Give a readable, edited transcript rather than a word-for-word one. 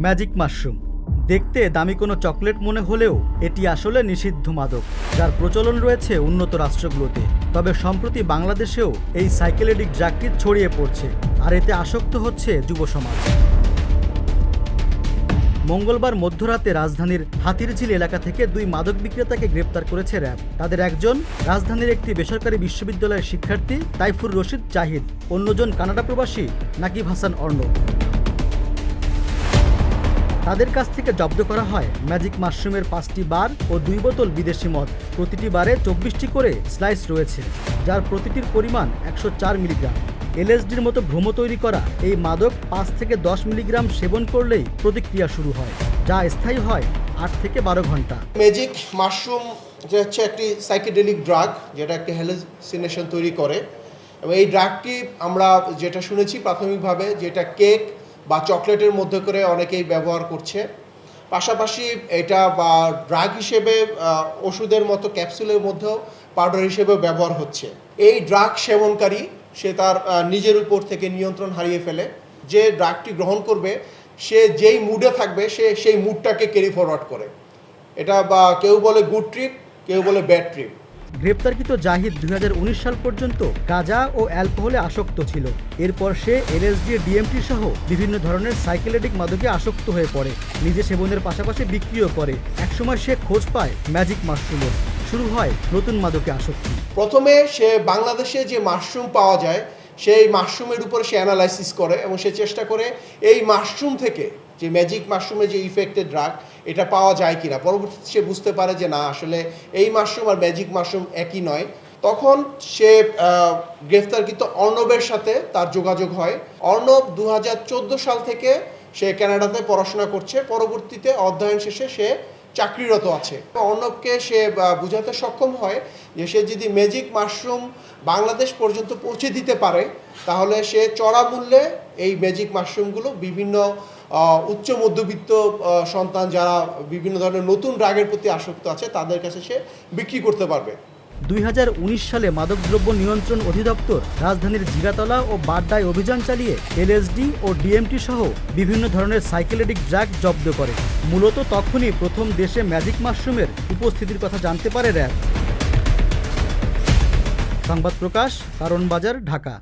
Magic mushroom. দেখতে দামি কোনো চকলেট মনে হলেও এটি আসলে নিষিদ্ধ মাদক, যার প্রচলন রয়েছে উন্নত রাষ্ট্রগুলোতে। তবে সম্প্রতি বাংলাদেশেও এই সাইকেডেলিক ড্রাগটি ছড়িয়ে পড়ছে, আর এতে আসক্ত হচ্ছে যুব সমাজ। মঙ্গলবার মধ্যরাতে রাজধানীর হাতিরঝিল এলাকা থেকে 2 মাদক বিক্রেতাকে গ্রেপ্তার করেছে র্যাব। তাদের একজন রাজধানীর একটি বেসরকারি বিশ্ববিদ্যালয়ের শিক্ষার্থী তাইফুর রশিদ জাহিদ, অন্যজন কানাডা প্রবাসী নাকিব হাসান অর্ণব। তাদের কাছ থেকে জব্দ করা হয় ম্যাজিক মাশরুমের 5টি বার ও 2 বোতল বিদেশি মদ। প্রতিটি বারে 24টি করে স্লাইস রয়েছে, যার প্রতিটির পরিমাণ 104 মিলিগ্রাম। এলএসডির মতো ভ্রম তৈরি করা এই মাদক 5 থেকে 10 মিলিগ্রাম সেবন করলেই প্রতিক্রিয়া শুরু হয়, যা স্থায়ী হয় 8 থেকে 12 ঘন্টা। ম্যাজিক মাশরুম যে হচ্ছে একটি সাইকেডেলিক ড্রাগ, যেটা একটি হ্যালুসিনেশন তৈরি করে, এবং এই ড্রাগটি আমরা যেটা শুনেছি প্রাথমিকভাবে, যেটা কেক বা চকলেটের মধ্যে করে অনেকেই ব্যবহার করছে। পাশাপাশি এটা বা ড্রাগ হিসেবে ওষুধের মতো ক্যাপসুলের মধ্যেও পাউডার হিসেবেও ব্যবহার হচ্ছে। এই ড্রাগ সেবনকারী সে তার নিজের উপর থেকে নিয়ন্ত্রণ হারিয়ে ফেলে। যে ড্রাগটি গ্রহণ করবে সে যেই মুডে থাকবে সে সেই মুডটাকে ক্যারি ফরওয়ার্ড করে। এটা বা কেউ বলে গুড ট্রিপ, কেউ বলে ব্যাড ট্রিপ। গ্রেপ্তারকৃত জাহিদ 2019 সাল পর্যন্ত গাঁজা ও অ্যালকোহলে আসক্ত ছিল। এরপর সে এলএসডি, ডিএমটি সহ বিভিন্ন ধরনের সাইকেডেলিক মাদকে আসক্ত হয়ে পড়ে। নিজে সেবনের পাশাপাশি বিক্রিও করে। একসময় সে খোঁজ পায় ম্যাজিক মাশরুমের। শুরু হয় নতুন মাদকে আসক্তি। প্রথমে সে বাংলাদেশে যে মাশরুম পাওয়া যায় সেই মাশরুমের উপরে সে অ্যানালাইসিস করে এবং সে চেষ্টা করে এই মাশরুম থেকে যে ম্যাজিক মাশরুমের যে ইফেক্টেড ড্রাগ এটা পাওয়া যায় কিনা। পরবর্তীতে সে বুঝতে পারে যে না, আসলে এই মাশরুম আর ম্যাজিক মাশরুম একই নয়। তখন সে গ্রেফতারকৃত অর্ণবের সাথে তার যোগাযোগ হয়। অর্ণব 2014 সাল থেকে সে কানাডাতে পড়াশোনা করছে। পরবর্তীতে অধ্যয়ন শেষে সে চাকরিরত আছে। অর্ণবকে সে বোঝাতে সক্ষম হয় যে সে যদি ম্যাজিক মাশরুম বাংলাদেশ পর্যন্ত পৌঁছে দিতে পারে তাহলে সে চড়া মূল্যে এই ম্যাজিক মাশরুমগুলো বিভিন্ন উচ্চ মধ্যবিত্ত সন্তান যারা বিভিন্ন ধরনের নতুন ড্রাগের প্রতি আসক্ত আছে তাদের কাছে সে বিক্রি করতে পারবে। 2019 সালে মাদকদ্রব্য নিয়ন্ত্রণ অধিদপ্তর রাজধানীর জিগাতলা ও বাড্ডায় অভিযান চালিয়ে এলএসডি ও ডিএমটি সহ বিভিন্ন ধরনের সাইকেডেলিক ড্রাগ জব্দ করে। মূলত তখনই প্রথম দেশে ম্যাজিক মাশরুমের উপস্থিতির কথা জানতে পারে র্যাব। সংবাদ প্রকাশ, কারণ বাজার, ঢাকা।